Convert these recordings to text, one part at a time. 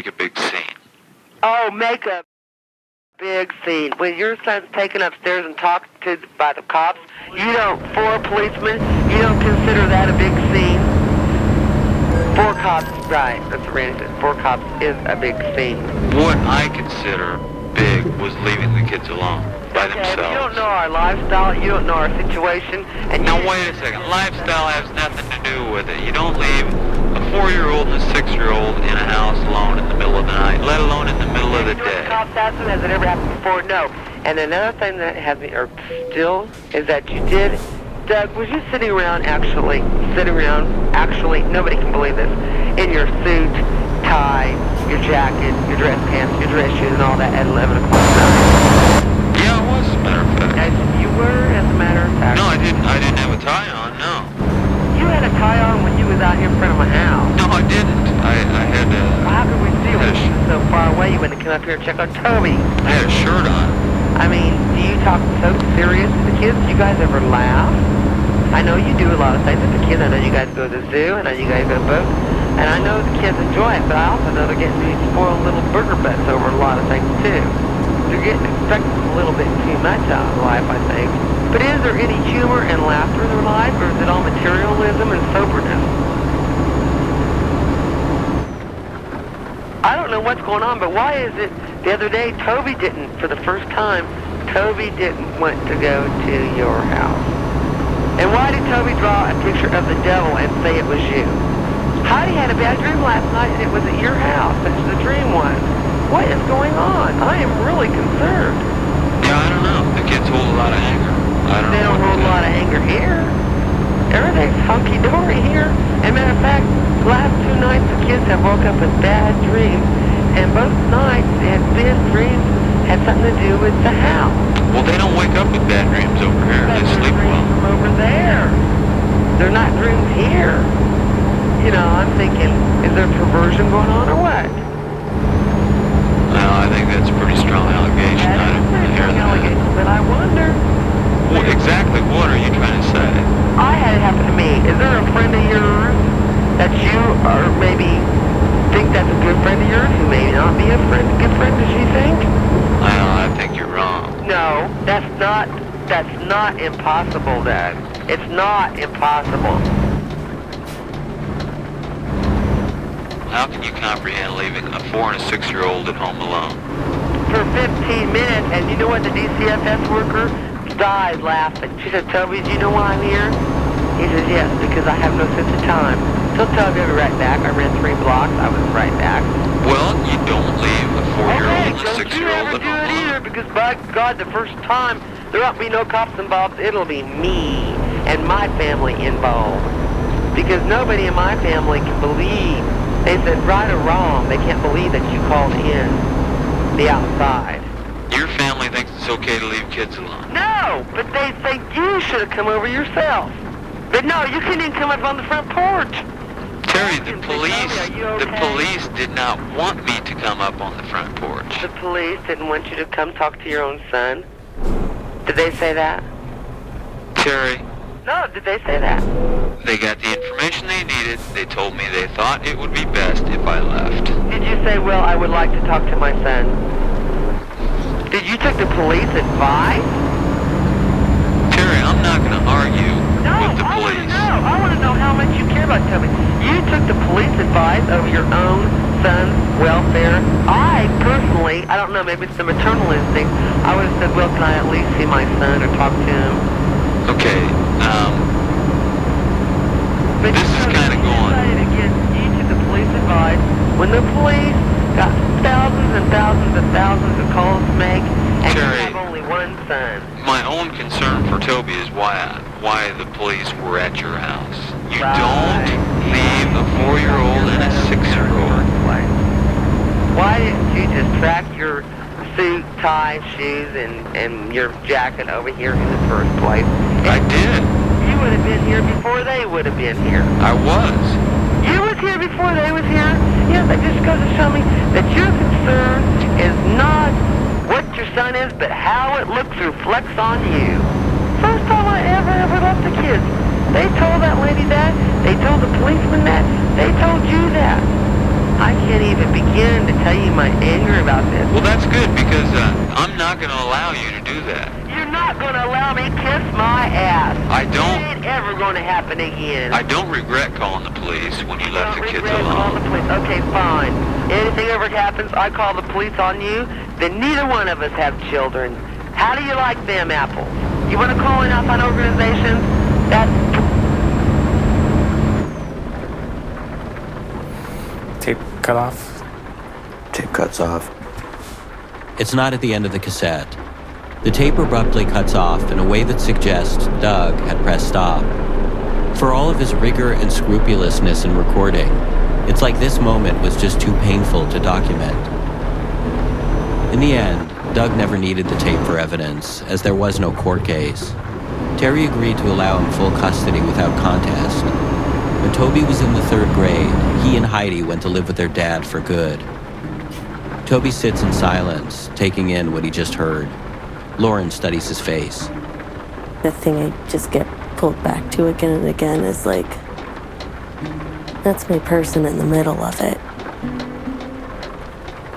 make a big scene. Oh, make a big scene. When your son's taken upstairs and talked to by the cops, you don't, for a policeman, you don't consider that a big scene? 4 cops, right, that's what Randy said. 4 cops is a big scene. What I consider big was leaving the kids alone by themselves. You don't know our lifestyle, you don't know our situation, and now wait a second, lifestyle has nothing to do with it. You don't leave a 4-year-old and a 6-year-old in a house alone in the middle of the night, let alone in the middle of the day. Cops asked them, has it ever happened before? No. And another thing that has me irked still is that you did, Doug, was you sitting around, actually, nobody can believe this, in your suit, tie, your jacket, your dress pants, your dress shoes, and all that at 11 o'clock at night? Yeah, I was, as a matter of fact. As you were, as a matter of fact. No, I didn't have a tie on, no. You had a tie on when you was out here in front of my house. No, I didn't. I had a... Well, how could we see when you were so far away? You wouldn't come up here and check on Toby. I had a shirt on. I mean, do you talk so serious to the kids? Do you guys ever laugh? I know you do a lot of things with the kids. I know you guys go to the zoo. I know you guys go to boats. And I know the kids enjoy it, but I also know they're getting these spoiled little burger butts over a lot of things, too. They're getting expected a little bit too much out of life, I think. But is there any humor and laughter in their life, or is it all materialism and soberness? I don't know what's going on, but why is it the other day Toby didn't, for the first time, Toby didn't want to go to your house? And why did Toby draw a picture of the devil and say it was you? Heidi had a bad dream last night and it was at your house. That's the dream was. What is going on? I am really concerned. Yeah, I don't know. The kids hold a lot of anger. They don't hold a lot of anger here. Everything's hunky-dory here. As a matter of fact, the last 2 nights the kids have woke up with bad dreams. And both nights had been dreams had something to do with the house. Well, they don't wake up with bad dreams over here. They sleep well. From over there. They're not dreams here. You know, I'm thinking, is there perversion going on or what? Well, I think that's a pretty strong allegation. That is a pretty strong allegation, but I wonder. Well, exactly what are you trying to say? I had it happen to me. Is there a friend of yours that you or maybe think that's a good friend of yours who may not be a good friend, does she think? I think you're wrong. No, that's not impossible, Dad. It's not impossible. How can you comprehend leaving a 4- and a 6-year-old at home alone? For 15 minutes, and you know what? The DCFS worker died laughing. She said, Toby, do you know why I'm here? He says, yes, because I have no sense of time. So Toby, I'll be right back. I ran 3 blocks. I was right back. Well, you don't leave a 4-year-old and a 6-year-old at home alone. Don't you ever do it either, because by God, the first time there won't be no cops involved. It'll be me and my family involved. Because nobody in my family can believe. They said, right or wrong, they can't believe that you called in the outside. Your family thinks it's okay to leave kids alone. No, but they think you should have come over yourself. But no, you couldn't even come up on the front porch. Terry, the police did not want me to come up on the front porch. The police didn't want you to come talk to your own son? Did they say that? Terry. No, did they say that? They got the information they needed. They told me they thought it would be best if I left. Did you say, well, I would like to talk to my son? Did you take the police advice? Terry, I'm not going to argue with the police. I want to know how much you care about Toby. You took the police advice over your own son's welfare. I personally, I don't know, maybe it's the maternal instinct, I would have said, well, can I at least see my son or talk to him? Okay, but this is kind of going. You took the police advice. When the police got thousands and thousands and thousands of calls to make, and Terry, you have only one son. My own concern for Toby is why the police were at your house. You Right. don't leave a 4-year-old and a 6-year-old. Why didn't you just track your suit, tie, shoes, and your jacket over here in the first place? I did. You would have been here before they would have been here. I was. You was here before they was here. Yeah, that just goes to show me that your concern is not what your son is, but how it looks reflects on you. First time I ever left the kids. They told that lady that. They told the policeman that. They told you that. I can't even begin to tell you my anger about this. Well, that's good, because I'm not going to allow you to do that. You're not going to allow me to kiss my ass. I don't. It ain't ever going to happen again. I don't regret calling the police when you left the kids Regret calling the alone. police. Okay, fine. Anything ever happens, I call the police on you, then neither one of us have children. How do you like them apples? You want to call in outside organizations? That's... Tape cut off. Tape cuts off. It's not at the end of the cassette. The tape abruptly cuts off in a way that suggests Doug had pressed stop. For all of his rigor and scrupulousness in recording, it's like this moment was just too painful to document. In the end, Doug never needed the tape for evidence, as there was no court case. Terry agreed to allow him full custody without contest. When Toby was in the 3rd grade, he and Heidi went to live with their dad for good. Toby sits in silence, taking in what he just heard. Lauren studies his face. The thing I just get pulled back to again and again is like, that's my person in the middle of it.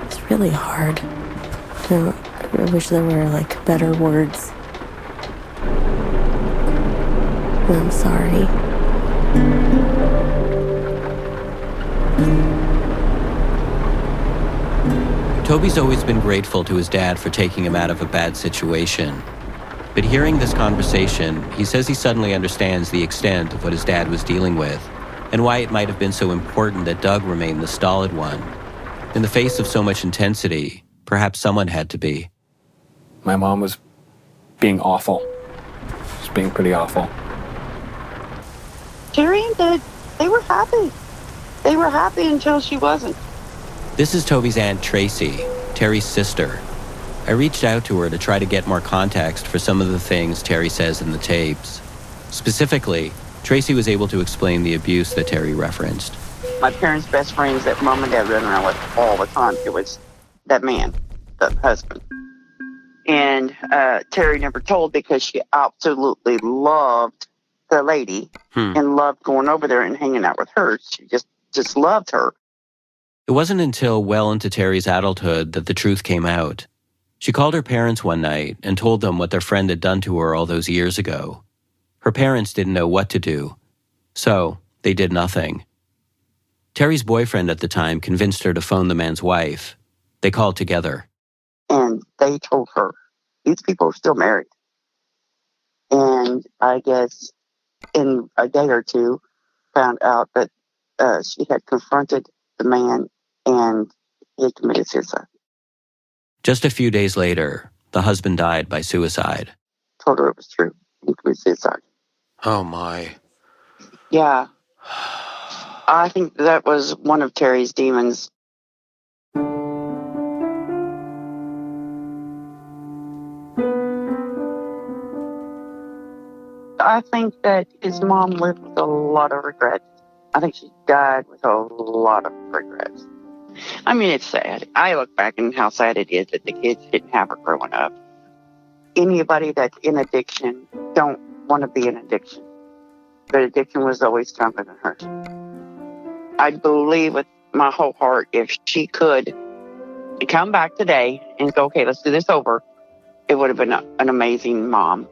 It's really hard. I wish there were like better words. I'm sorry. Toby's always been grateful to his dad for taking him out of a bad situation. But hearing this conversation, he says he suddenly understands the extent of what his dad was dealing with and why it might have been so important that Doug remain the stolid one. In the face of so much intensity, perhaps someone had to be. My mom was being awful. She was being pretty awful. Terry and Doug, they were happy. They were happy until she wasn't. This is Toby's Aunt Tracy, Terry's sister. I reached out to her to try to get more context for some of the things Terry says in the tapes. Specifically, Tracy was able to explain the abuse that Terry referenced. My parents' best friends that Mom and Dad ran around with all the time, it was that man, the husband. And Terry never told because she absolutely loved the lady and loved going over there and hanging out with her. She just loved her. It wasn't until well into Terry's adulthood that the truth came out. She called her parents one night and told them what their friend had done to her all those years ago. Her parents didn't know what to do, so they did nothing. Terry's boyfriend at the time convinced her to phone the man's wife. They called together. And they told her, these people are still married. And I guess in a day or two, found out that she had confronted the man and he had committed suicide. Just a few days later, the husband died by suicide. Told her it was true. He committed suicide. Oh my. Yeah. I think that was one of Terry's demons. I think that his mom lived with a lot of regrets. I think she died with a lot of regrets. I mean, it's sad. I look back and how sad it is that the kids didn't have her growing up. Anybody that's in addiction don't want to be in addiction. But addiction was always stronger than hers. I believe with my whole heart if she could come back today and go, okay, let's do this over, it would have been an amazing mom.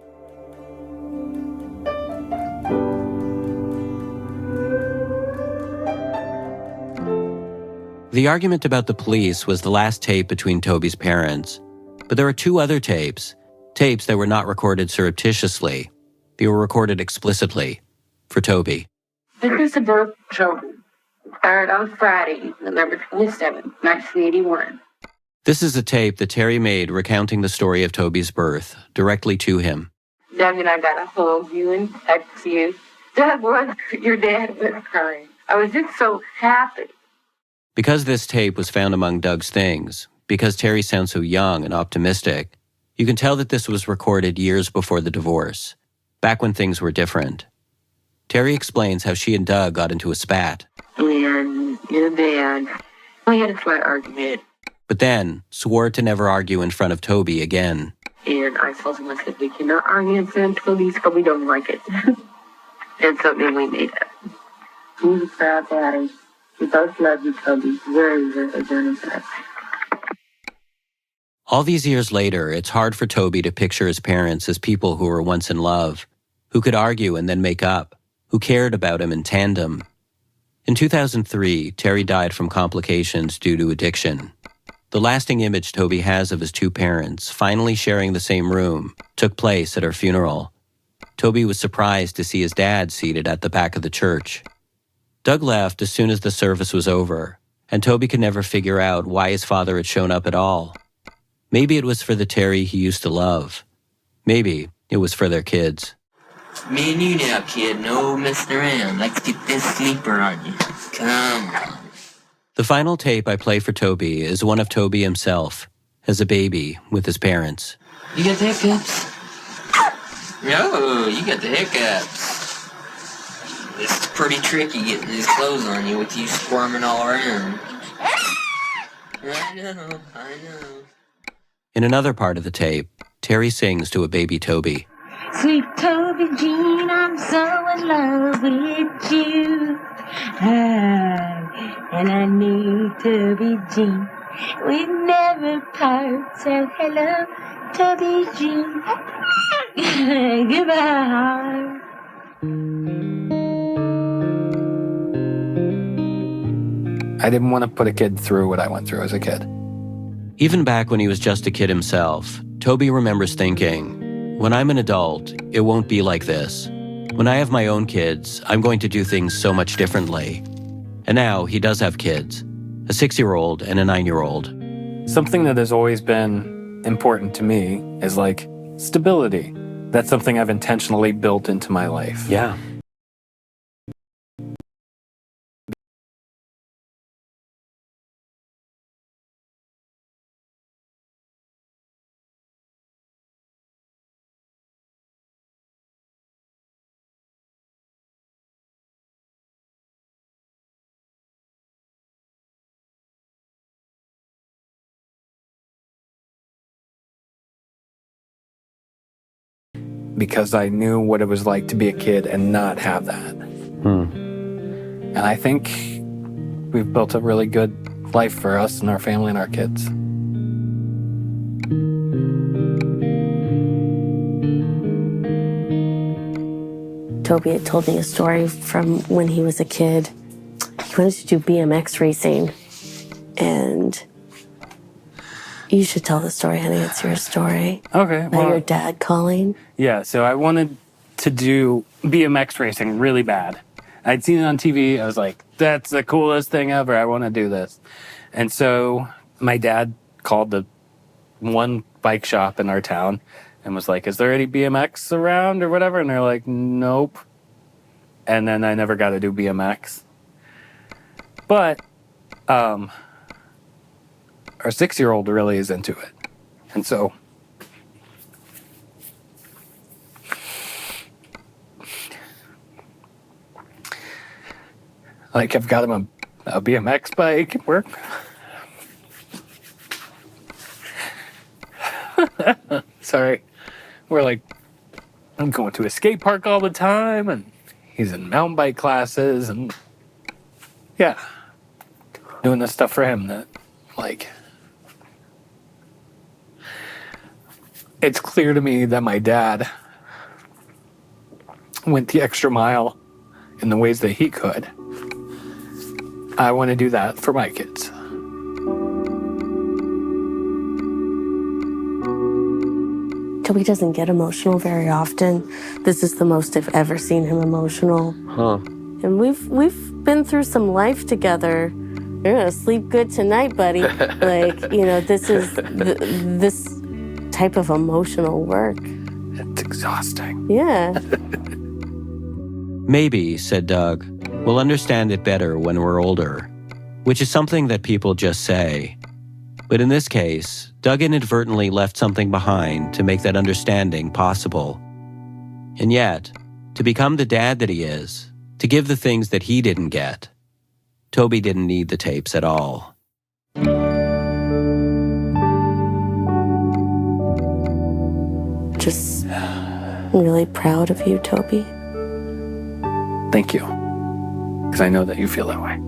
The argument about the police was the last tape between Toby's parents. But there are 2 other tapes that were not recorded surreptitiously. They were recorded explicitly for Toby. This is the birth of children. Started on Friday, November 27, 1981. This is a tape that Terry made recounting the story of Toby's birth directly to him. Doug and I got to hug you and text you. Doug was, your dad was crying. I was just so happy. Because this tape was found among Doug's things, because Terry sounds so young and optimistic, you can tell that this was recorded years before the divorce, back when things were different. Terry explains how she and Doug got into a spat. And your dad, we had a slight argument. But then swore to never argue in front of Toby again. And I told him, I said, we cannot argue in front of Toby because we don't like it. And so then we made up. He was proud daddy. We both love you, Toby, very, very, very much. All these years later, it's hard for Toby to picture his parents as people who were once in love, who could argue and then make up, who cared about him in tandem. In 2003, Terry died from complications due to addiction. The lasting image Toby has of his two parents, finally sharing the same room, took place at her funeral. Toby was surprised to see his dad seated at the back of the church. Doug left as soon as the service was over, and Toby could never figure out why his father had shown up at all. Maybe it was for the Terry he used to love. Maybe it was for their kids. Me and you now, kid. No messing around. Let's get this sleeper on you. Come on. The final tape I play for Toby is one of Toby himself, as a baby, with his parents. You got the hiccups? No, you got the hiccups. It's pretty tricky getting these clothes on you with you squirming all around. I know. In another part of the tape, Terry sings to a baby Toby. Sweet Toby Jean, I'm so in love with you. And I need Toby Jean. We never part, so hello, Toby Jean. Goodbye. I didn't want to put a kid through what I went through as a kid. Even back when he was just a kid himself, Toby remembers thinking, when I'm an adult, it won't be like this. When I have my own kids, I'm going to do things so much differently. And now he does have kids, a 6-year-old and a 9-year-old. Something that has always been important to me is like stability. That's something I've intentionally built into my life. Yeah. Because I knew what it was like to be a kid and not have that. And I think we've built a really good life for us and our family and our kids. Toby had told me a story from when he was a kid. He wanted to do BMX racing. And you should tell the story, honey. It's your story. Okay. About your dad calling. Yeah, so I wanted to do BMX racing really bad. I'd seen it on TV. I was like, that's the coolest thing ever. I want to do this. And so my dad called the one bike shop in our town and was like, is there any BMX around or whatever? And they're like, nope. And then I never got to do BMX. But our 6-year-old really is into it. And so like I've got him a BMX bike at work. Sorry. We're like, I'm going to a skate park all the time and he's in mountain bike classes and yeah, doing this stuff for him that like, it's clear to me that my dad went the extra mile in the ways that he could. I want to do that for my kids. Toby doesn't get emotional very often. This is the most I've ever seen him emotional. Huh. And we've been through some life together. You're gonna sleep good tonight, buddy. Like, you know, this is this type of emotional work. It's exhausting. Yeah. Maybe, said Doug, we'll understand it better when we're older, which is something that people just say. But in this case, Doug inadvertently left something behind to make that understanding possible. And yet, to become the dad that he is, to give the things that he didn't get, Toby didn't need the tapes at all. Just really proud of you, Toby. Thank you. Because I know that you feel that way.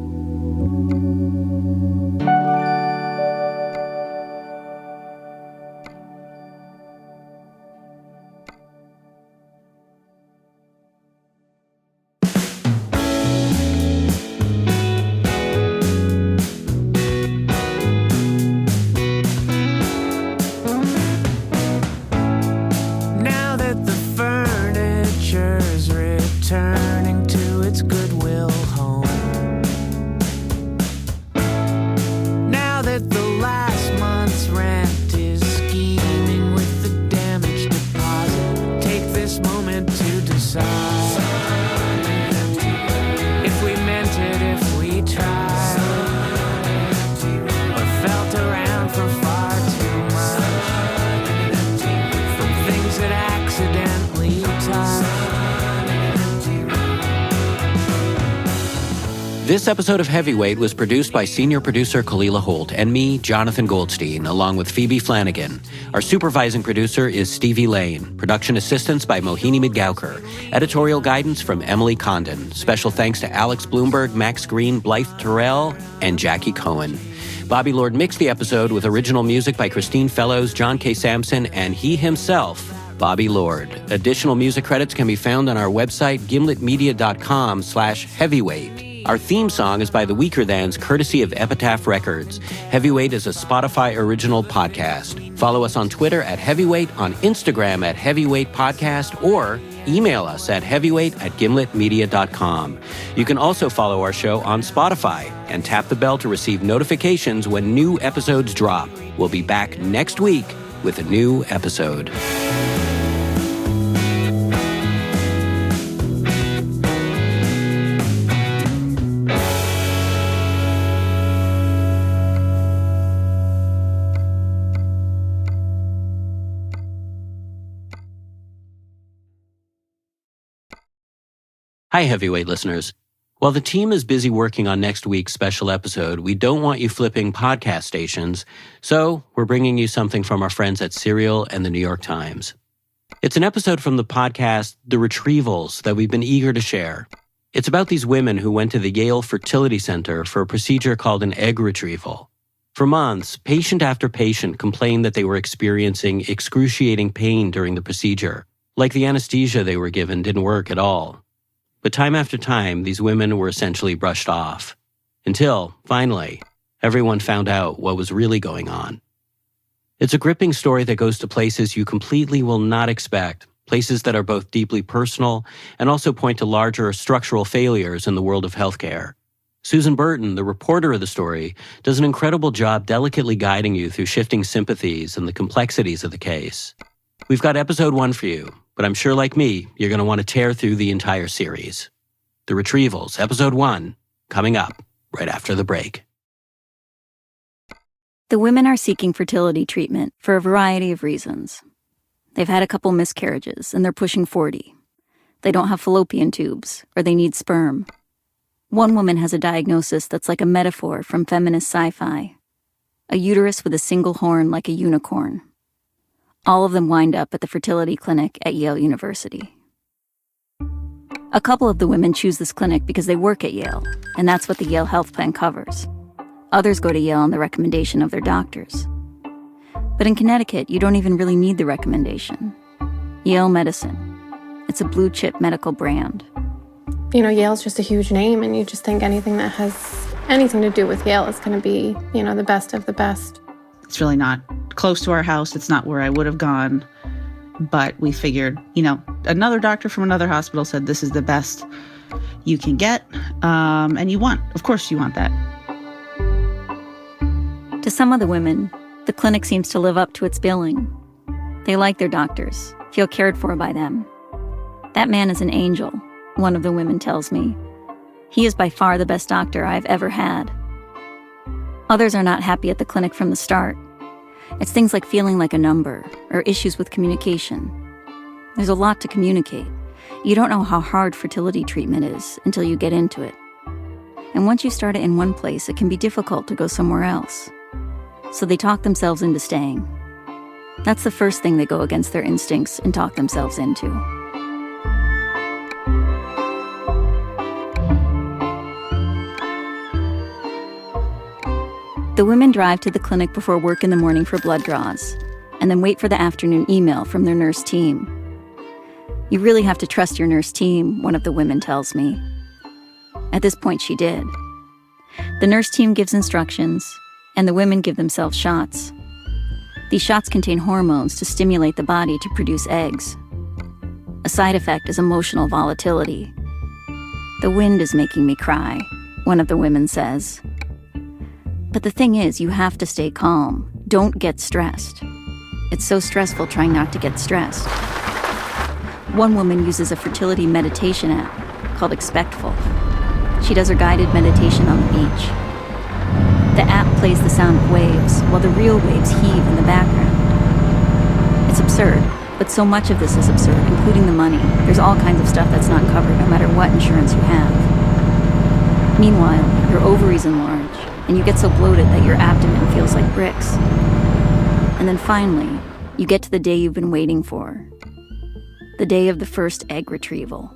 This episode of Heavyweight was produced by senior producer Kalila Holt and me, Jonathan Goldstein, along with Phoebe Flanagan. Our supervising producer is Stevie Lane. Production assistance by Mohini Midgaukar. Editorial guidance from Emily Condon. Special thanks to Alex Bloomberg, Max Green, Blythe Terrell, and Jackie Cohen. Bobby Lord mixed the episode with original music by Christine Fellows, John K. Sampson, and he himself, Bobby Lord. Additional music credits can be found on our website, gimletmedia.com/heavyweight. Our theme song is by the Weaker Thans, courtesy of Epitaph Records. Heavyweight is a Spotify original podcast. Follow us on Twitter at Heavyweight, on Instagram at Heavyweight Podcast, or email us at heavyweight@gimletmedia.com. You can also follow our show on Spotify and tap the bell to receive notifications when new episodes drop. We'll be back next week with a new episode. Hi, Heavyweight listeners. While the team is busy working on next week's special episode, we don't want you flipping podcast stations, so we're bringing you something from our friends at Serial and the New York Times. It's an episode from the podcast The Retrievals that we've been eager to share. It's about these women who went to the Yale Fertility Center for a procedure called an egg retrieval. For months, patient after patient complained that they were experiencing excruciating pain during the procedure, like the anesthesia they were given didn't work at all. But time after time, these women were essentially brushed off. Until, finally, everyone found out what was really going on. It's a gripping story that goes to places you completely will not expect, places that are both deeply personal and also point to larger structural failures in the world of healthcare. Susan Burton, the reporter of the story, does an incredible job delicately guiding you through shifting sympathies and the complexities of the case. We've got episode 1 for you. But I'm sure, like me, you're going to want to tear through the entire series. The Retrievals, episode 1, coming up right after the break. The women are seeking fertility treatment for a variety of reasons. They've had a couple miscarriages, and they're pushing 40. They don't have fallopian tubes, or they need sperm. One woman has a diagnosis that's like a metaphor from feminist sci-fi. A uterus with a single horn like a unicorn. All of them wind up at the fertility clinic at Yale University. A couple of the women choose this clinic because they work at Yale, and that's what the Yale health plan covers. Others go to Yale on the recommendation of their doctors. But in Connecticut, you don't even really need the recommendation. Yale Medicine. It's a blue-chip medical brand. You know, Yale's just a huge name, and you just think anything that has anything to do with Yale is going to be, the best of the best. It's really not close to our house. It's not where I would have gone. But we figured, another doctor from another hospital said this is the best you can get. And of course you want that. To some of the women, the clinic seems to live up to its billing. They like their doctors, feel cared for by them. That man is an angel, one of the women tells me. He is by far the best doctor I've ever had. Others are not happy at the clinic from the start. It's things like feeling like a number, or issues with communication. There's a lot to communicate. You don't know how hard fertility treatment is until you get into it. And once you start it in one place, it can be difficult to go somewhere else. So they talk themselves into staying. That's the first thing they go against their instincts and talk themselves into. The women drive to the clinic before work in the morning for blood draws, and then wait for the afternoon email from their nurse team. You really have to trust your nurse team, one of the women tells me. At this point, she did. The nurse team gives instructions, and the women give themselves shots. These shots contain hormones to stimulate the body to produce eggs. A side effect is emotional volatility. The wind is making me cry, one of the women says. But the thing is, you have to stay calm. Don't get stressed. It's so stressful trying not to get stressed. One woman uses a fertility meditation app called Expectful. She does her guided meditation on the beach. The app plays the sound of waves while the real waves heave in the background. It's absurd, but so much of this is absurd, including the money. There's all kinds of stuff that's not covered no matter what insurance you have. Meanwhile, your ovaries enlarge, and you get so bloated that your abdomen feels like bricks. And then finally, you get to the day you've been waiting for. The day of the first egg retrieval.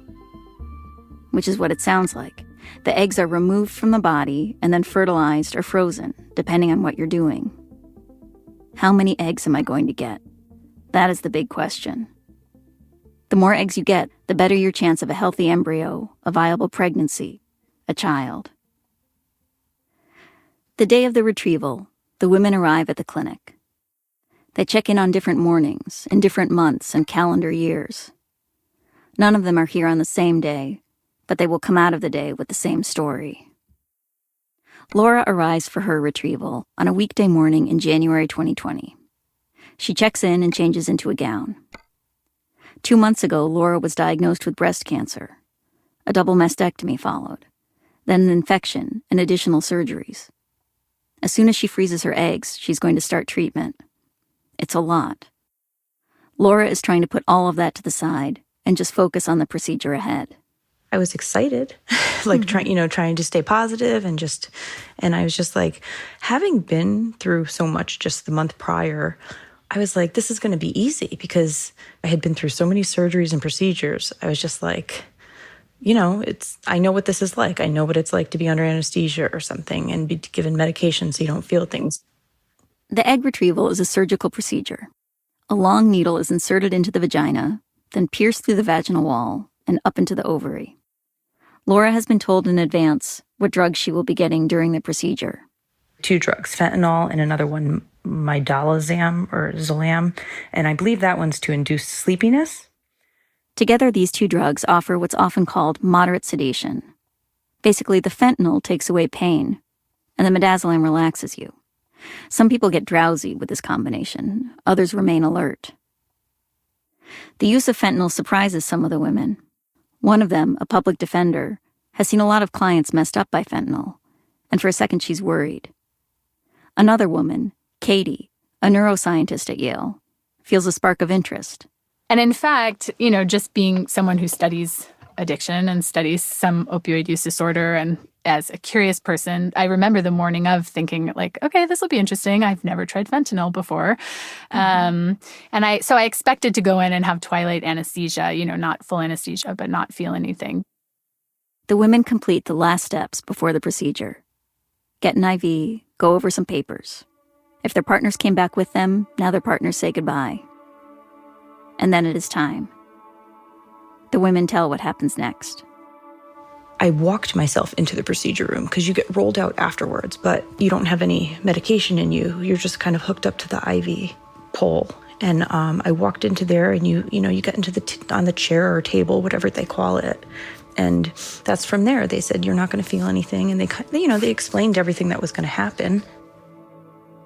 Which is what it sounds like. The eggs are removed from the body and then fertilized or frozen, depending on what you're doing. How many eggs am I going to get? That is the big question. The more eggs you get, the better your chance of a healthy embryo, a viable pregnancy, a child. The day of the retrieval, the women arrive at the clinic. They check in on different mornings, in different months and calendar years. None of them are here on the same day, but they will come out of the day with the same story. Laura arrives for her retrieval on a weekday morning in January 2020. She checks in and changes into a gown. 2 months ago, Laura was diagnosed with breast cancer. A double mastectomy followed, then an infection and additional surgeries. As soon as she freezes her eggs, she's going to start treatment. It's a lot. Laura is trying to put all of that to the side and just focus on the procedure ahead. I was excited, trying to stay positive and I was just like, having been through so much just the month prior, I was like, this is going to be easy because I had been through so many surgeries and procedures. I was just like, I know what this is like. I know what it's like to be under anesthesia or something and be given medication so you don't feel things. The egg retrieval is a surgical procedure. A long needle is inserted into the vagina, then pierced through the vaginal wall and up into the ovary. Laura has been told in advance what drugs she will be getting during the procedure. 2 drugs, fentanyl and another one, Midolazam or Zolam, and I believe that one's to induce sleepiness. Together, these 2 drugs offer what's often called moderate sedation. Basically, the fentanyl takes away pain, and the midazolam relaxes you. Some people get drowsy with this combination. Others remain alert. The use of fentanyl surprises some of the women. One of them, a public defender, has seen a lot of clients messed up by fentanyl, and for a second she's worried. Another woman, Katie, a neuroscientist at Yale, feels a spark of interest. And in fact, just being someone who studies addiction and studies some opioid use disorder, and as a curious person, I remember the morning of thinking okay, this will be interesting. I've never tried fentanyl before. And I expected to go in and have twilight anesthesia, not full anesthesia, but not feel anything. The women complete the last steps before the procedure. Get an IV, go over some papers. If their partners came back with them, now their partners say goodbye. And then it is time. The women tell what happens next. I walked myself into the procedure room because you get rolled out afterwards, but you don't have any medication in you. You're just kind of hooked up to the IV pole. And I walked into there and you get into on the chair or table, whatever they call it. And that's from there. They said, you're not going to feel anything. And they explained everything that was going to happen.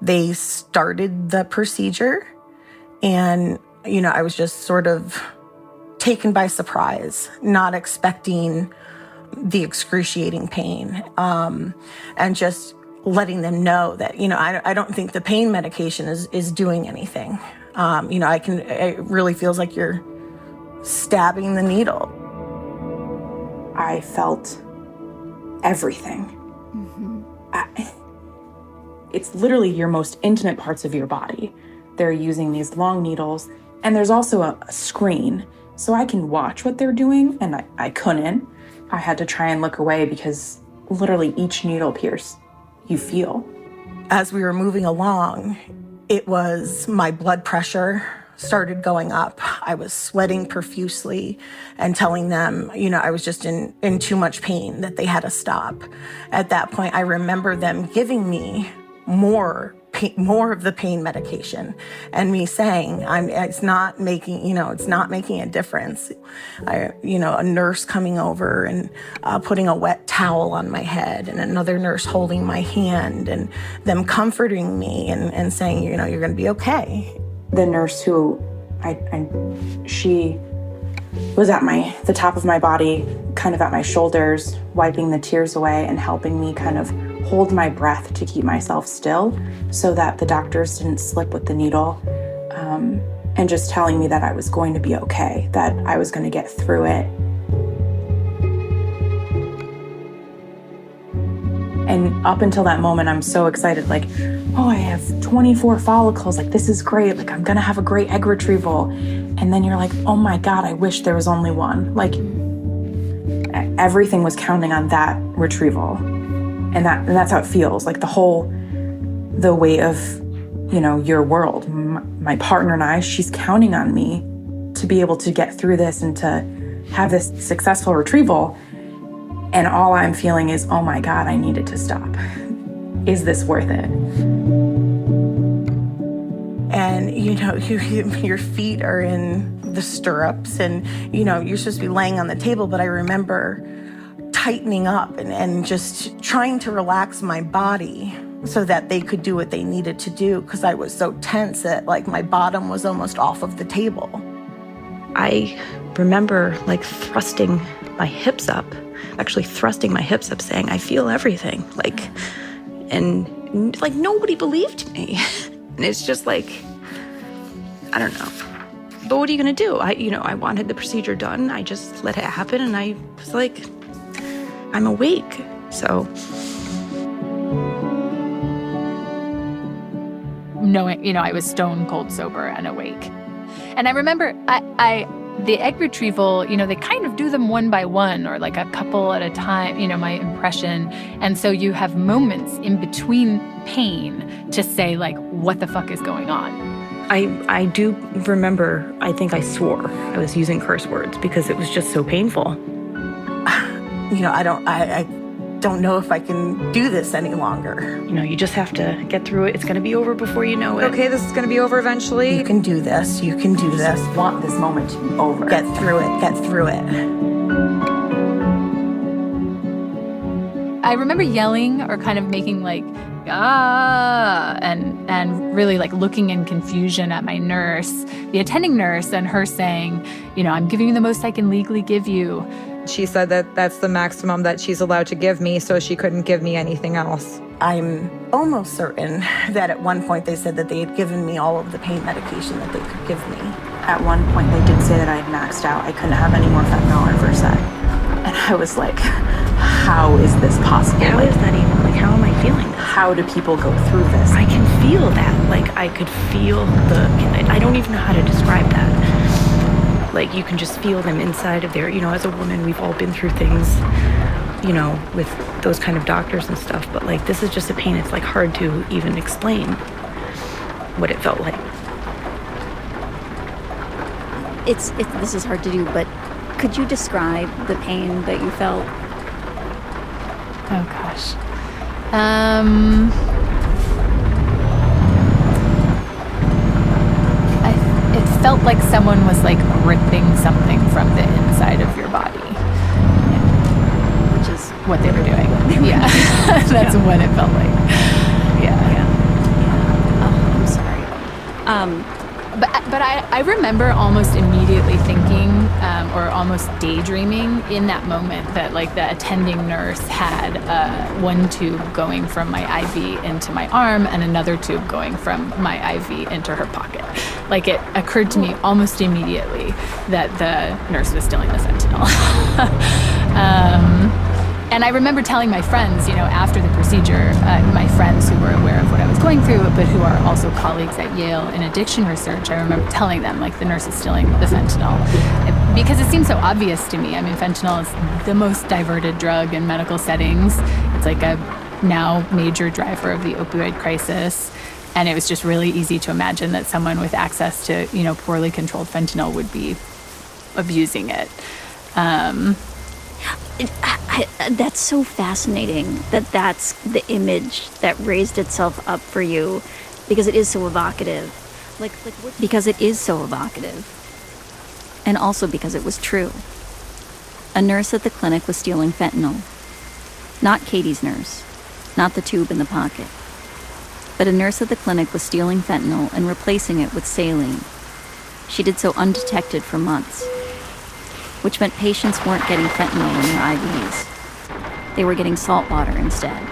They started the procedure and, I was just sort of taken by surprise, not expecting the excruciating pain, and just letting them know that, I don't think the pain medication is doing anything. It really feels like you're stabbing the needle. I felt everything. It's literally your most intimate parts of your body. They're using these long needles, and there's also a screen, so I can watch what they're doing, and I couldn't. I had to try and look away because literally each needle pierce, you feel. As we were moving along, it was my blood pressure started going up. I was sweating profusely and telling them, I was just in too much pain, that they had to stop. At that point, I remember them giving me more of the pain medication and me saying, it's not making a difference. A nurse coming over and putting a wet towel on my head and another nurse holding my hand and them comforting me and saying, you're going to be okay. The nurse who she was at the top of my body, kind of at my shoulders, wiping the tears away and helping me kind of hold my breath to keep myself still so that the doctors didn't slip with the needle, and just telling me that I was going to be okay, that I was going to get through it. And up until that moment, I'm so excited, like, oh, I have 24 follicles. Like, this is great. Like, I'm going to have a great egg retrieval. And then you're like, oh my God, I wish there was only one. Like, everything was counting on that retrieval. And that's how it feels. Like, the weight of, your world. My partner and I, she's counting on me to be able to get through this and to have this successful retrieval. And all I'm feeling is, oh my God, I need it to stop. Is this worth it? And, your feet are in the stirrups and, you're supposed to be laying on the table. But I remember tightening up and just trying to relax my body so that they could do what they needed to do, because I was so tense that, like, my bottom was almost off of the table. I remember, like, thrusting my hips up, saying, I feel everything. And nobody believed me. And it's just like, I don't know. But what are you gonna do? I wanted the procedure done. I just let it happen, and I was like, I'm awake, so. Knowing, I was stone cold sober and awake. And I remember the egg retrieval, they kind of do them one by one or like a couple at a time, my impression. And so you have moments in between pain to say, like, what the fuck is going on? I do remember, I think I swore. I was using curse words because it was just so painful. I don't know if I can do this any longer. You just have to get through it. It's going to be over before you know it. Okay, this is going to be over eventually. You can do this. You can do this. I want this moment to be over. Get through it. Get through it. I remember yelling or kind of making like, and really like looking in confusion at my nurse, the attending nurse, and her saying, I'm giving you the most I can legally give you. She said that that's the maximum that she's allowed to give me, so she couldn't give me anything else. I'm almost certain that at one point they said that they had given me all of the pain medication that they could give me. At one point they did say that I had maxed out. I couldn't have any more fentanyl or Versed. And I was like, how is this possible? How is that even? Like, how am I feeling this? How do people go through this? I can feel that. Like, I could feel I don't even know how to describe that. Like, you can just feel them inside of there. As a woman, we've all been through things, with those kind of doctors and stuff. But, like, this is just a pain. It's, like, hard to even explain what it felt like. This is hard to do, but could you describe the pain that you felt? Oh, gosh. It felt like someone was like ripping something from the inside of your body. Yeah. Which is what they were doing. Yeah. That's what it felt like. Yeah. Oh, I'm sorry. But I remember almost immediately thinking or almost daydreaming in that moment that like the attending nurse had one tube going from my IV into my arm and another tube going from my IV into her pocket. Like, it occurred to me almost immediately that the nurse was stealing the fentanyl. And I remember telling my friends, after the procedure, my friends who were aware of what I was going through, but who are also colleagues at Yale in addiction research, I remember telling them, like, the nurse is stealing the fentanyl. Because it seems so obvious to me. I mean, fentanyl is the most diverted drug in medical settings. It's like a now major driver of the opioid crisis. And it was just really easy to imagine that someone with access to, poorly controlled fentanyl would be abusing it. That's so fascinating that's the image that raised itself up for you, because it is so evocative. Because it is so evocative. And also because it was true. A nurse at the clinic was stealing fentanyl. Not Katie's nurse, not the tube in the pocket. But a nurse at the clinic was stealing fentanyl and replacing it with saline. She did so undetected for months, which meant patients weren't getting fentanyl in their IVs. They were getting salt water instead.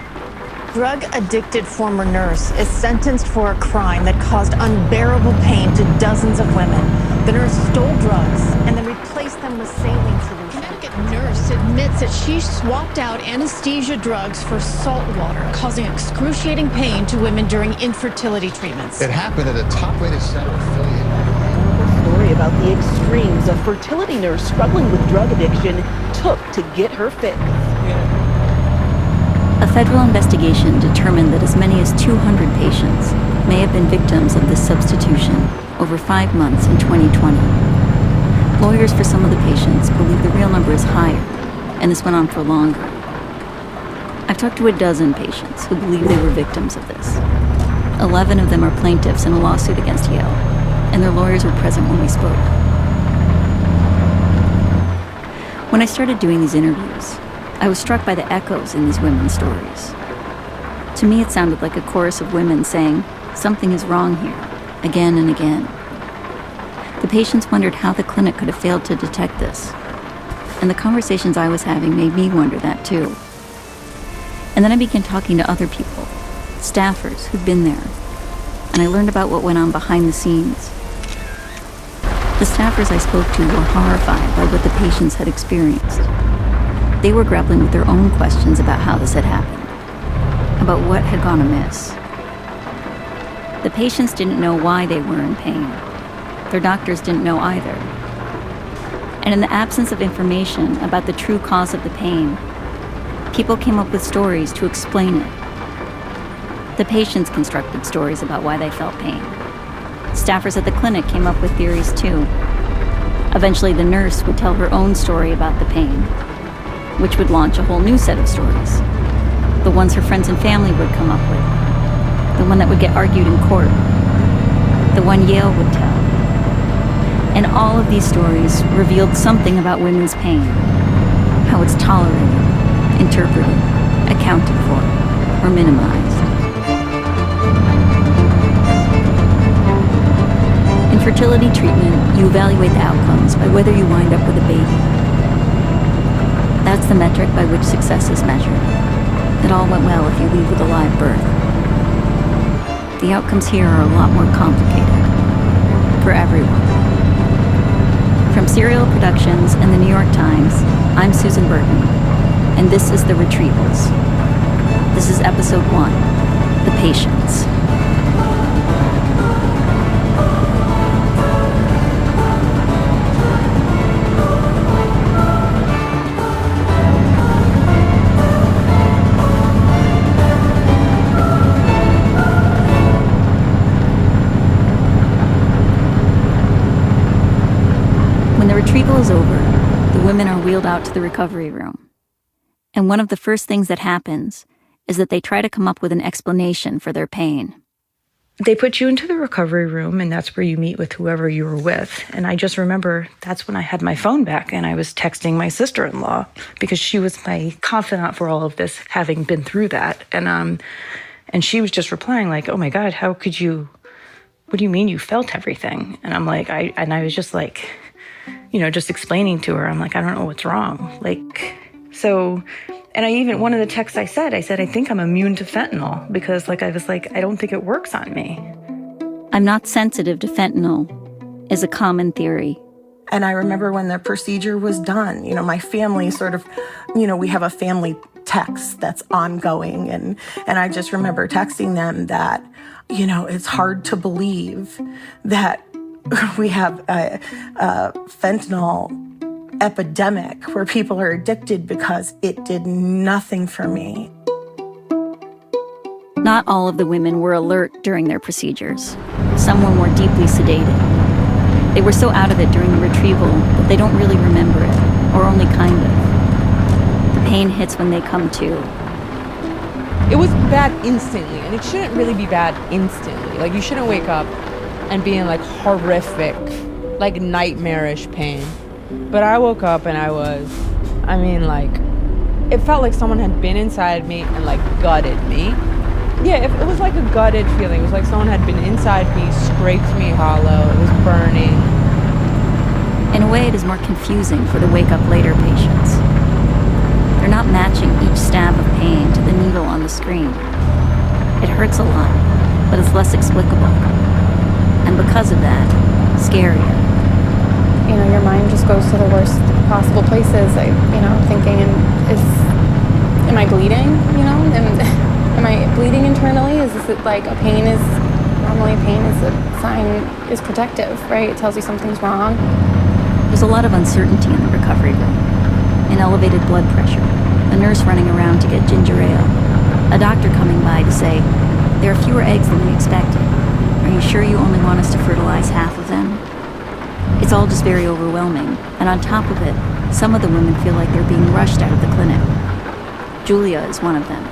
Drug-addicted former nurse is sentenced for a crime that caused unbearable pain to dozens of women. The nurse stole drugs and then replaced them with saline solution. nurse admits that she swapped out anesthesia drugs for salt water, causing excruciating pain to women during infertility treatments. It happened at a top-rated center affiliated. Story about the extremes a fertility nurse struggling with drug addiction took to get her fix. A federal investigation determined that as many as 200 patients may have been victims of this substitution over 5 months in 2020. Lawyers for some of the patients believe the real number is higher, and this went on for longer. I've talked to a dozen patients who believe they were victims of this. 11 of them are plaintiffs in a lawsuit against Yale, and their lawyers were present when we spoke. When I started doing these interviews, I was struck by the echoes in these women's stories. To me, it sounded like a chorus of women saying, "Something is wrong here," again and again. The patients wondered how the clinic could have failed to detect this, and the conversations I was having made me wonder that too. And then I began talking to other people, staffers who'd been there, and I learned about what went on behind the scenes. The staffers I spoke to were horrified by what the patients had experienced. They were grappling with their own questions about how this had happened, about what had gone amiss. The patients didn't know why they were in pain. Their doctors didn't know either. And in the absence of information about the true cause of the pain, people came up with stories to explain it. The patients constructed stories about why they felt pain. Staffers at the clinic came up with theories too. Eventually, the nurse would tell her own story about the pain, which would launch a whole new set of stories. The ones her friends and family would come up with. The one that would get argued in court. The one Yale would tell. And all of these stories revealed something about women's pain. How it's tolerated, interpreted, accounted for, or minimized. In fertility treatment, you evaluate the outcomes by whether you wind up with a baby. That's the metric by which success is measured. It all went well if you leave with a live birth. The outcomes here are a lot more complicated. For everyone. From Serial Productions and the New York Times, I'm Susan Burton, and this is The Retrievals. This is episode 1, The Patients. Retrieval is over, the women are wheeled out to the recovery room. And one of the first things that happens is that they try to come up with an explanation for their pain. They put you into the recovery room, and that's where you meet with whoever you were with. And I just remember that's when I had my phone back, and I was texting my sister-in-law because she was my confidant for all of this, having been through that. And she was just replying like, "Oh my God, how could you, what do you mean you felt everything?" And I'm like, I was just like, just explaining to her, I'm like, I don't know what's wrong. And one of the texts I said, I think I'm immune to fentanyl because I was like, I don't think it works on me. I'm not sensitive to fentanyl is a common theory. And I remember when the procedure was done, my family sort of, we have a family text that's ongoing. And I just remember texting them that, it's hard to believe that we have a fentanyl epidemic where people are addicted because it did nothing for me. Not all of the women were alert during their procedures. Some were more deeply sedated. They were so out of it during the retrieval that they don't really remember it, or only kind of. The pain hits when they come to. It was bad instantly, and it shouldn't really be bad instantly. You shouldn't wake up and be in horrific, nightmarish pain. But I woke up and it felt like someone had been inside me and gutted me. Yeah, it was like a gutted feeling. It was like someone had been inside me, scraped me hollow, it was burning. In a way, it is more confusing for the wake-up later patients. They're not matching each stab of pain to the needle on the screen. It hurts a lot, but it's less explicable. And because of that, scarier. your mind just goes to the worst possible places. Thinking, am I bleeding? Am I bleeding internally? Is this like a pain? Normally pain is a sign, is protective, right? It tells you something's wrong. There's a lot of uncertainty in the recovery room. An elevated blood pressure, a nurse running around to get ginger ale, a doctor coming by to say, there are fewer eggs than we expected. Are you sure you only want us to fertilize half of them? It's all just very overwhelming, and on top of it, some of the women feel like they're being rushed out of the clinic. Julia is one of them.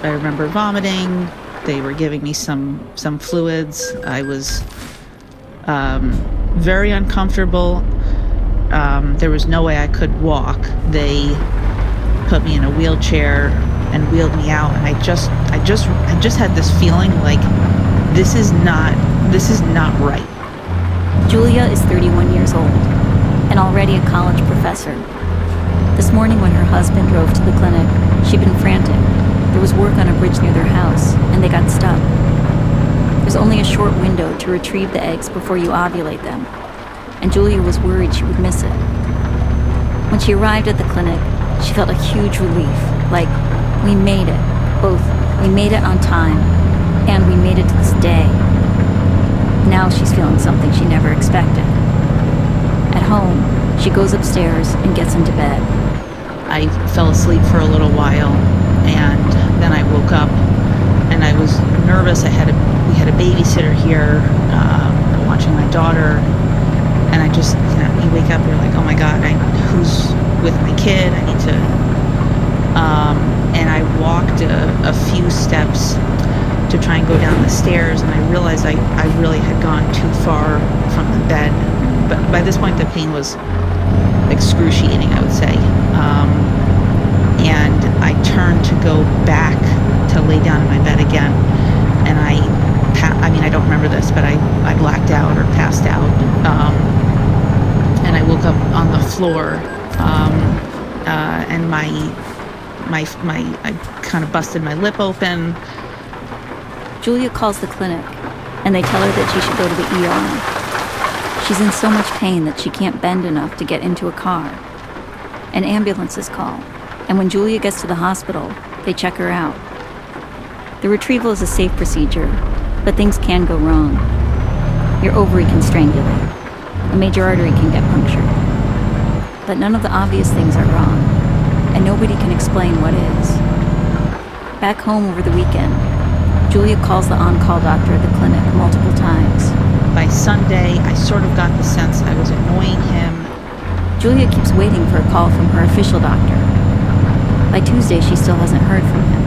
I remember vomiting. They were giving me some fluids. I was very uncomfortable. There was no way I could walk. They put me in a wheelchair and wheeled me out, and I just had this feeling like this is not right. Julia is 31 years old and already a college professor. This morning when her husband drove to the clinic, she'd been frantic. There was work on a bridge near their house, and they got stuck. There's only a short window to retrieve the eggs before you ovulate them, and Julia was worried she would miss it. When she arrived at the clinic, she felt a huge relief, like, we made it. Both, we made it on time, and we made it to this day. Now she's feeling something she never expected. At home, she goes upstairs and gets into bed. I fell asleep for a little while, and then I woke up, and I was nervous. We had a babysitter here, watching my daughter, and I just, you wake up, you're like, oh my God, who's with my kid? I need to, and I walked a few steps to try and go down the stairs, and I realized I really had gone too far from the bed. But by this point, the pain was excruciating, I would say. And I turned to go back to lay down in my bed again, and I don't remember this, but I blacked out or passed out, and I woke up on the floor, and I kind of busted my lip open. Julia calls the clinic, and they tell her that she should go to the ER. She's in so much pain that she can't bend enough to get into a car. An ambulance is called, and when Julia gets to the hospital, they check her out. The retrieval is a safe procedure, but things can go wrong. Your ovary can strangulate. A major artery can get punctured. But none of the obvious things are wrong, and nobody can explain what is. Back home over the weekend, Julia calls the on-call doctor at the clinic multiple times. By Sunday, I sort of got the sense I was annoying him. Julia keeps waiting for a call from her official doctor. By Tuesday, she still hasn't heard from him.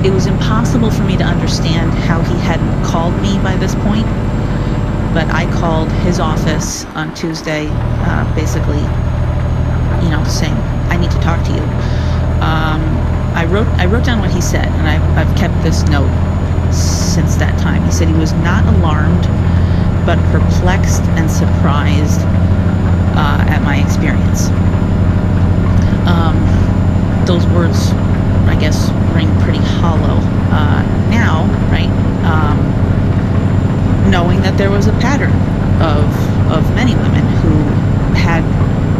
It was impossible for me to understand how he hadn't called me by this point, but I called his office on Tuesday, basically, saying, I need to talk to you. I wrote down what he said, and I've kept this note since that time. He said he was not alarmed, but perplexed and surprised at my experience. Those words, I guess, ring pretty hollow now, right? Knowing that there was a pattern of many women who had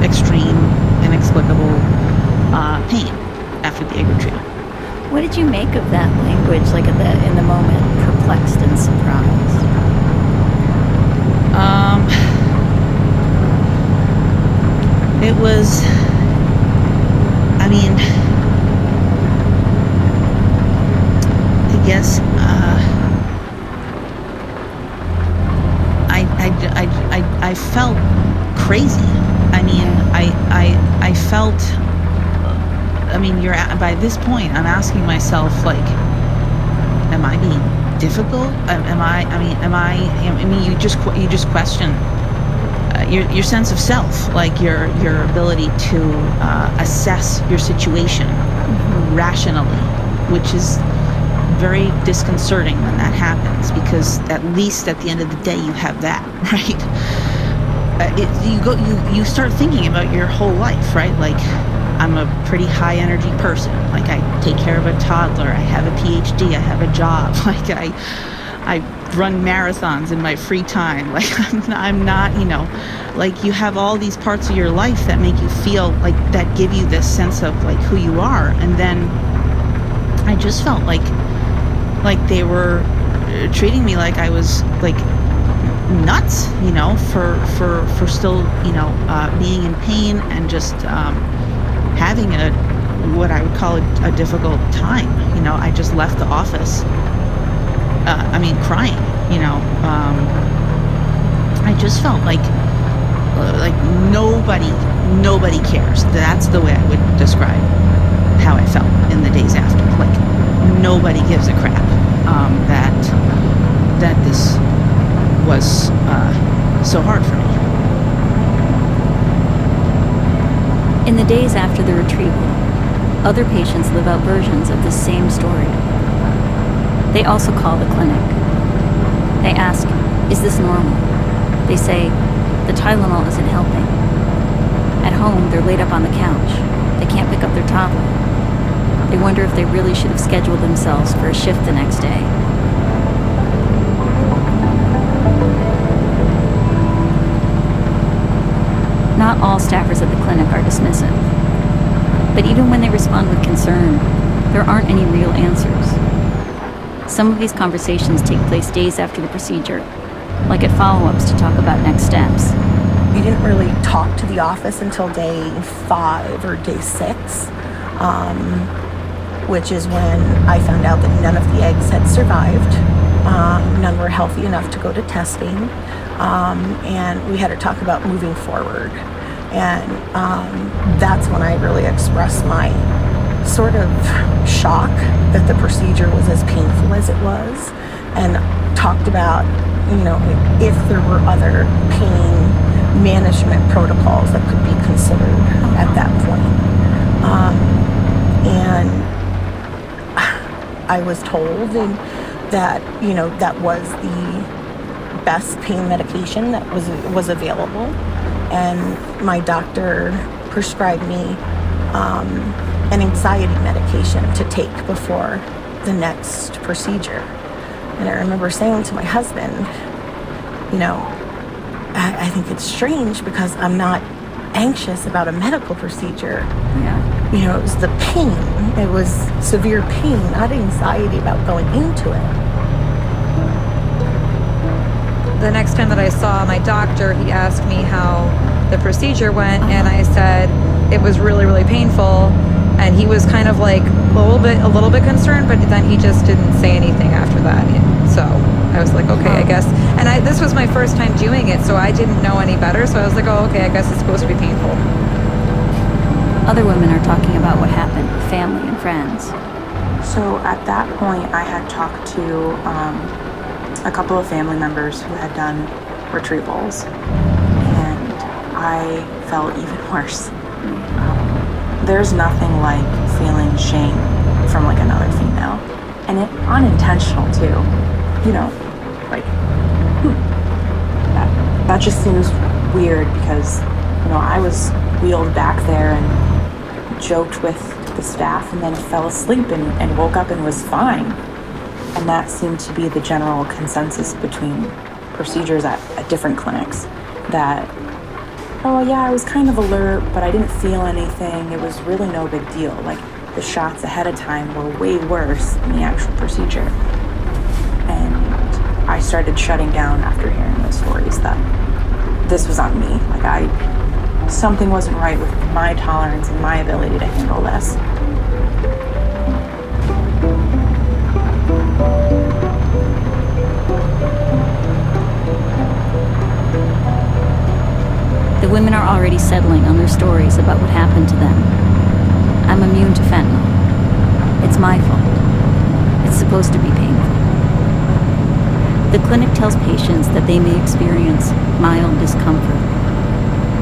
extreme, inexplicable pain after the egg retrieval. What did you make of that language, like in the moment, perplexed and surprised? It was, I guess, I felt crazy. I felt, by this point, I'm asking myself, like, am I being difficult? You just question your sense of self, like your ability to assess your situation rationally, which is very disconcerting when that happens, because at least at the end of the day you have that, right? You start thinking about your whole life, right? Like, I'm a pretty high energy person. Like, I take care of a toddler. I have a PhD. I have a job. Like, I run marathons in my free time. Like I'm not, you know, like you have all these parts of your life that make you feel like, that give you this sense of like who you are. And then I just felt like they were treating me like I was like nuts, you know, for still, you know, being in pain and just having what I would call a difficult time. You know, I just left the office, crying, you know. I just felt like nobody cares. That's the way I would describe how I felt in the days after. Like nobody gives a crap that this was so hard for me. In the days after the retrieval, other patients live out versions of the same story. They also call the clinic. They ask, is this normal? They say, the Tylenol isn't helping. At home, they're laid up on the couch. They can't pick up their toddler. They wonder if they really should have scheduled themselves for a shift the next day. Not all staffers at the clinic are dismissive. But even when they respond with concern, there aren't any real answers. Some of these conversations take place days after the procedure, like at follow-ups to talk about next steps. We didn't really talk to the office until day 5 or day 6, which is when I found out that none of the eggs had survived. None were healthy enough to go to testing. And we had to talk about moving forward. And that's when I really expressed my sort of shock that the procedure was as painful as it was, and talked about, you know, if there were other pain management protocols that could be considered at that point. And I was told that, you know, that was the best pain medication that was available, and my doctor prescribed me an anxiety medication to take before the next procedure. And I remember saying to my husband, you know, I think it's strange because I'm not anxious about a medical procedure. Yeah. You know, it was the pain. It was severe pain, not anxiety about going into it. The next time that I saw my doctor, he asked me how the procedure went, and I said it was really, really painful. And he was kind of like a little bit concerned, but then he just didn't say anything after that. So I was like, okay, I guess. And this was my first time doing it, so I didn't know any better. So I was like, oh, okay, I guess it's supposed to be painful. Other women are talking about what happened with family and friends. So at that point, I had talked to a couple of family members who had done retrievals, and I felt even worse. There's nothing like feeling shame from like another female, and it unintentional too. You know, like that just seems weird because, you know, I was wheeled back there and joked with the staff and then fell asleep and woke up and was fine. And that seemed to be the general consensus between procedures at different clinics, that, oh yeah, I was kind of alert, but I didn't feel anything. It was really no big deal. Like the shots ahead of time were way worse than the actual procedure. And I started shutting down after hearing those stories that this was on me. Like something wasn't right with my tolerance and my ability to handle this. The women are already settling on their stories about what happened to them. I'm immune to fentanyl. It's my fault. It's supposed to be painful. The clinic tells patients that they may experience mild discomfort.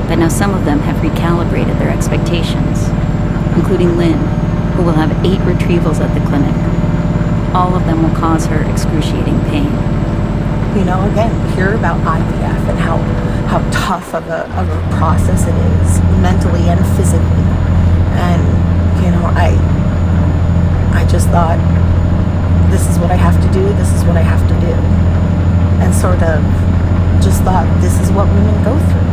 But now some of them have recalibrated their expectations, including Lynn, who will have 8 retrievals at the clinic. All of them will cause her excruciating pain. You know, again, hear about IVF and how tough of a process it is, mentally and physically. And, you know, I just thought this is what I have to do, this is what I have to do. And sort of just thought, this is what women go through.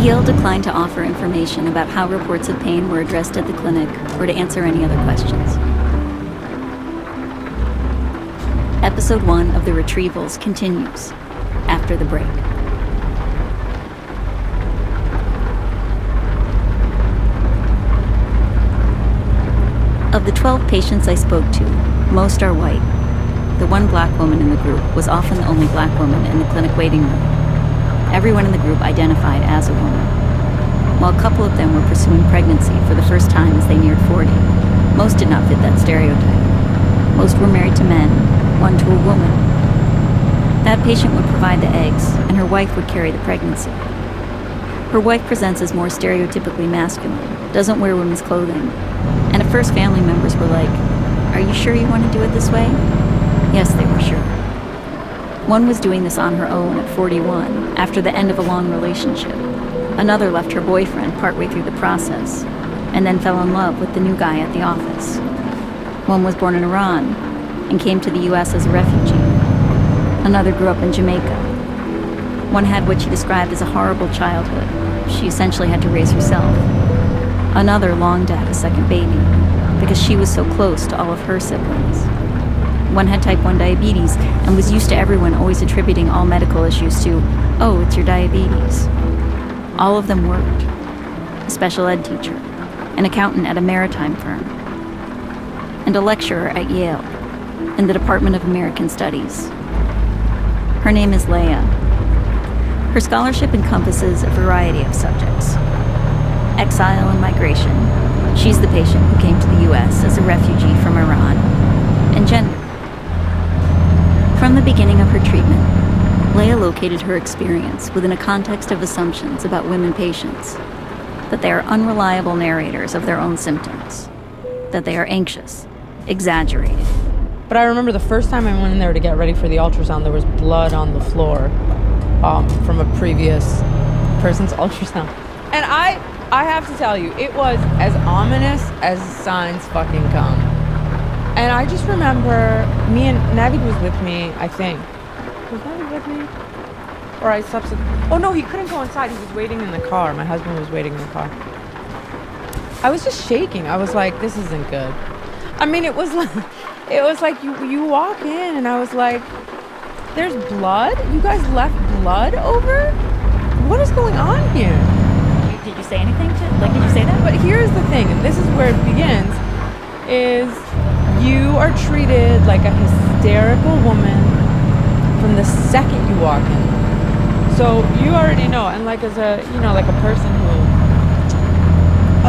Yale declined to offer information about how reports of pain were addressed at the clinic or to answer any other questions. Episode 1 of The Retrievals continues after the break. Of the 12 patients I spoke to, most are white. The one black woman in the group was often the only black woman in the clinic waiting room. Everyone in the group identified as a woman. While a couple of them were pursuing pregnancy for the first time as they neared 40, most did not fit that stereotype. Most were married to men, one to a woman. That patient would provide the eggs, and her wife would carry the pregnancy. Her wife presents as more stereotypically masculine, doesn't wear women's clothing, and at first family members were like, "Are you sure you want to do it this way?" Yes, they were sure. One was doing this on her own at 41, after the end of a long relationship. Another left her boyfriend partway through the process, and then fell in love with the new guy at the office. One was born in Iran and came to the US as a refugee. Another grew up in Jamaica. One had what she described as a horrible childhood. She essentially had to raise herself. Another longed to have a second baby, because she was so close to all of her siblings. One had type 1 diabetes and was used to everyone always attributing all medical issues to, "Oh, it's your diabetes." All of them worked. A special ed teacher, an accountant at a maritime firm, and a lecturer at Yale in the Department of American Studies. Her name is Leah. Her scholarship encompasses a variety of subjects. Exile and migration. She's the patient who came to the US as a refugee from Iran. And gender. From the beginning of her treatment, Leah located her experience within a context of assumptions about women patients, that they are unreliable narrators of their own symptoms, that they are anxious, exaggerated. But I remember the first time I went in there to get ready for the ultrasound, there was blood on the floor from a previous person's ultrasound. And I have to tell you, it was as ominous as signs fucking come. And I just remember me and Navid was with me, I think. Was Navid with me? Or I subsequently... Oh no, he couldn't go inside. He was waiting in the car. My husband was waiting in the car. I was just shaking. I was like, this isn't good. I mean, it was like you walk in and I was like, there's blood? You guys left blood over? What is going on here? Did you say anything did you say that? But here's the thing, and this is where it begins, is you are treated like a hysterical woman from the second you walk in. So you already know, and like as a, like a person who,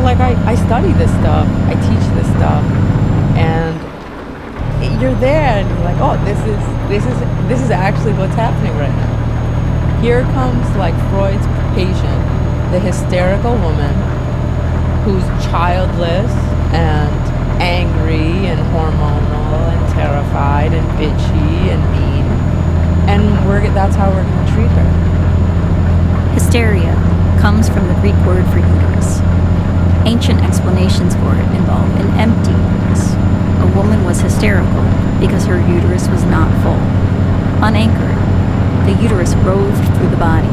like I study this stuff, I teach this stuff, and you're there and you're like, oh, this is actually what's happening right now. Here comes like Freud's patient, the hysterical woman who's childless and angry and hormonal and terrified and bitchy and mean, and that's how we're going to treat her. Hysteria comes from the Greek word for uterus. Ancient explanations for it involve an empty uterus. A woman was hysterical because her uterus was not full. Unanchored, the uterus roved through the body,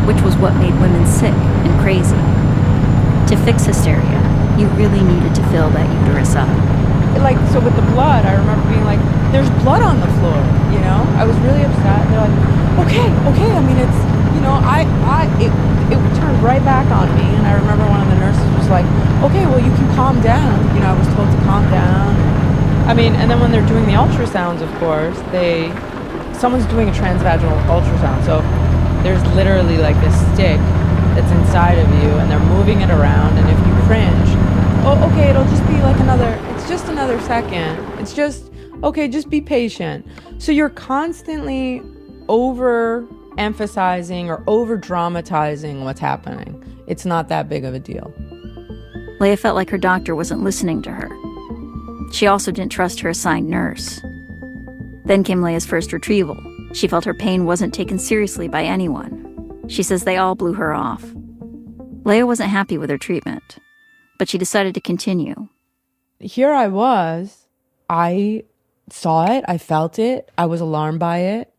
which was what made women sick and crazy. To fix hysteria, you really needed to fill that uterus up. Like, so with the blood, I remember being like, there's blood on the floor, I was really upset. They're like, okay, I mean, it's, it turned right back on me, and I remember one of the nurses was like, okay, well, you can calm down. I was told to calm down. I mean, and then when they're doing the ultrasounds, of course, someone's doing a transvaginal ultrasound, so there's literally like this stick that's inside of you, and they're moving it around, and if you cringe, oh, okay, it'll just be like it's just another second. It's just, okay, just be patient. So you're constantly over-emphasizing or over-dramatizing what's happening. It's not that big of a deal. Leah felt like her doctor wasn't listening to her. She also didn't trust her assigned nurse. Then came Leah's first retrieval. She felt her pain wasn't taken seriously by anyone. She says they all blew her off. Leah wasn't happy with her treatment, but she decided to continue. Here I was. I saw it. I felt it. I was alarmed by it.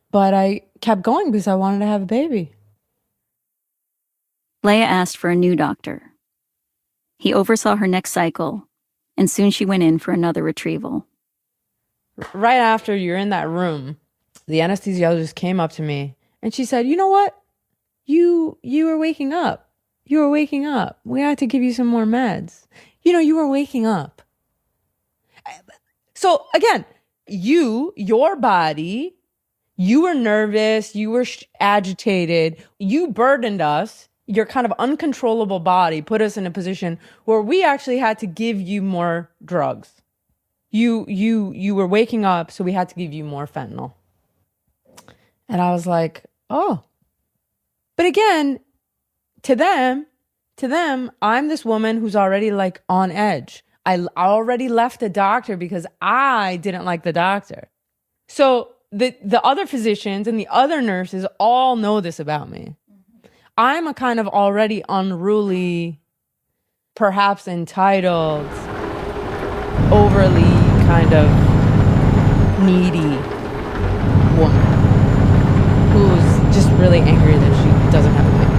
But I kept going because I wanted to have a baby. Leah asked for a new doctor. He oversaw her next cycle, and soon she went in for another retrieval. Right after you're in that room, the anesthesiologist came up to me and she said, "You know what? You were waking up. You were waking up. We had to give you some more meds. You were waking up." So again, your body, you were nervous, you were agitated, you burdened us. Your kind of uncontrollable body put us in a position where we actually had to give you more drugs. You were waking up, so we had to give you more fentanyl. And I was like, oh. But again, to them, I'm this woman who's already like on edge. I already left the doctor because I didn't like the doctor. So the other physicians and the other nurses all know this about me. I'm a kind of already unruly, perhaps entitled, overly kind of needy woman who's just really angry that she doesn't have a baby.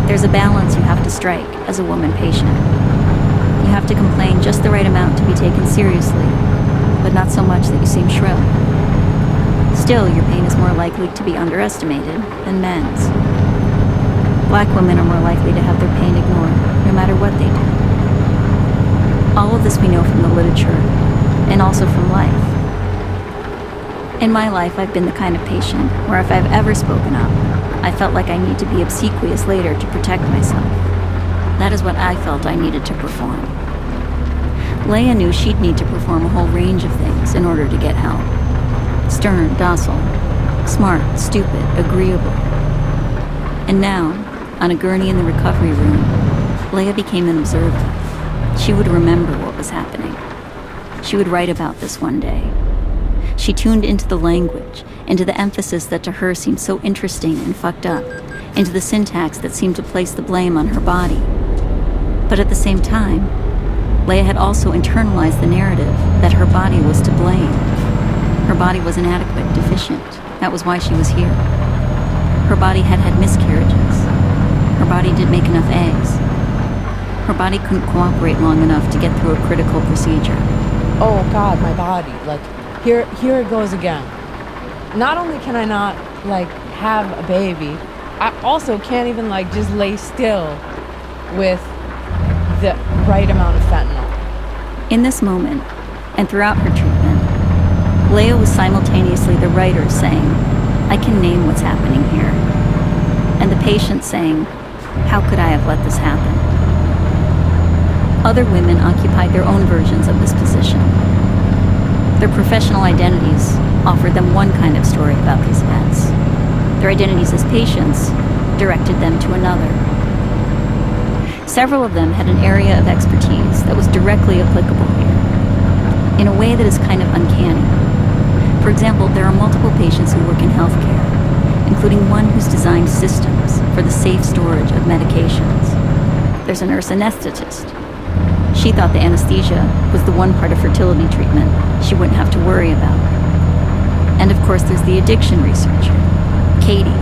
There's a balance you have to strike as a woman patient. You have to complain just the right amount to be taken seriously, but not so much that you seem shrill. Still, your pain is more likely to be underestimated than men's. Black women are more likely to have their pain ignored, no matter what they do. All of this we know from the literature, and also from life. In my life, I've been the kind of patient where if I've ever spoken up, I felt like I need to be obsequious later to protect myself. That is what I felt I needed to perform. Leah knew she'd need to perform a whole range of things in order to get help. Stern, docile, smart, stupid, agreeable. And now, on a gurney in the recovery room, Leah became an observer. She would remember what was happening. She would write about this one day. She tuned into the language, into the emphasis that to her seemed so interesting and fucked up, into the syntax that seemed to place the blame on her body. But at the same time, Leah had also internalized the narrative that her body was to blame. Her body was inadequate, deficient. That was why she was here. Her body had had miscarriages. Her body didn't make enough eggs. Her body couldn't cooperate long enough to get through a critical procedure. Oh God, my body. Like, here it goes again. Not only can I not, like, have a baby, I also can't even, like, just lay still with the right amount of fentanyl. In this moment, and throughout her treatment, Leah was simultaneously the writer saying, "I can name what's happening here," and the patient saying, "How could I have let this happen?" Other women occupied their own versions of this position. Their professional identities offered them one kind of story about these events. Their identities as patients directed them to another. Several of them had an area of expertise that was directly applicable here, in a way that is kind of uncanny. For example, there are multiple patients who work in healthcare, including one who's designed systems for the safe storage of medications. There's a nurse anesthetist. She thought the anesthesia was the one part of fertility treatment she wouldn't have to worry about. And of course, there's the addiction researcher, Katie,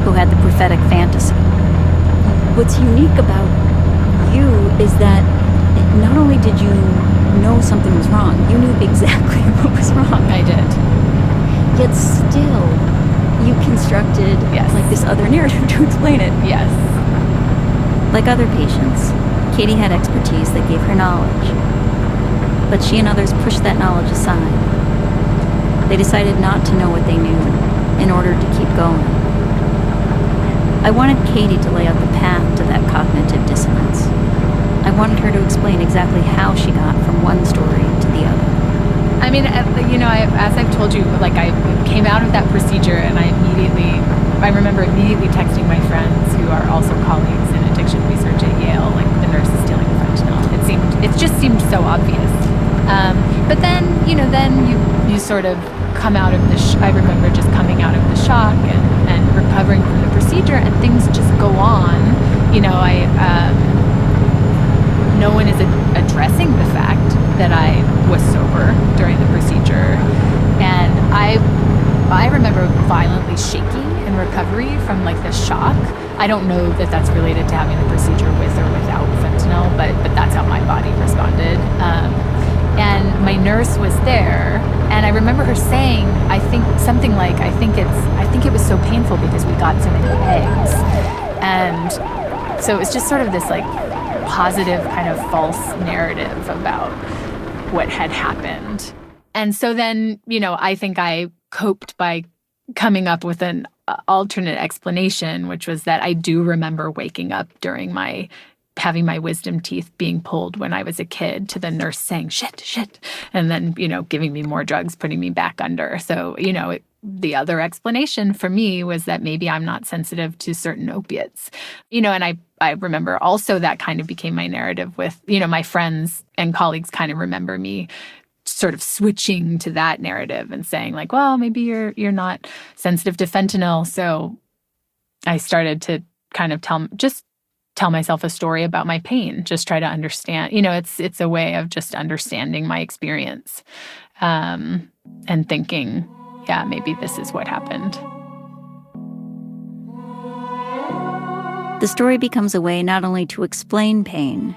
who had the prophetic fantasy. What's unique about you is that not only did you know something was wrong, you knew exactly what was wrong. I did. Yet still, you constructed like this other narrative to explain it. Yes. Like other patients, Katie had expertise that gave her knowledge. But she and others pushed that knowledge aside. They decided not to know what they knew in order to keep going. I wanted Katie to lay out the path to that cognitive dissonance. I wanted her to explain exactly how she got from one story to the other. I mean, as I've told you, like, I came out of that procedure and I remember immediately texting my friends who are also colleagues in addiction research at Yale, like the nurses dealing with fentanyl. It just seemed so obvious. But then, you sort of come out of I remember just coming out of the shock and recovering from the procedure, and things just go on. You know, no one is addressing the fact that I was sober during the procedure. And I remember violently shaking in recovery from like the shock. I don't know that that's related to having the procedure with or without fentanyl, but that's how my body responded. And my nurse was there, and I remember her saying, I think something like, I think it was so painful because we got so many eggs. And so it was just sort of this like positive kind of false narrative about what had happened. And so then, you know, I think I coped by coming up with an alternate explanation, which was that I do remember waking up during having my wisdom teeth being pulled when I was a kid, to the nurse saying, shit, and then, you know, giving me more drugs, putting me back under. So, you know, the other explanation for me was that maybe I'm not sensitive to certain opiates. You know, and I remember also that kind of became my narrative with, you know, my friends and colleagues kind of remember me sort of switching to that narrative and saying like, well, maybe you're not sensitive to fentanyl. So I started to kind of tell myself a story about my pain, just try to understand, you know, it's a way of just understanding my experience, and thinking, yeah, maybe this is what happened. The story becomes a way not only to explain pain,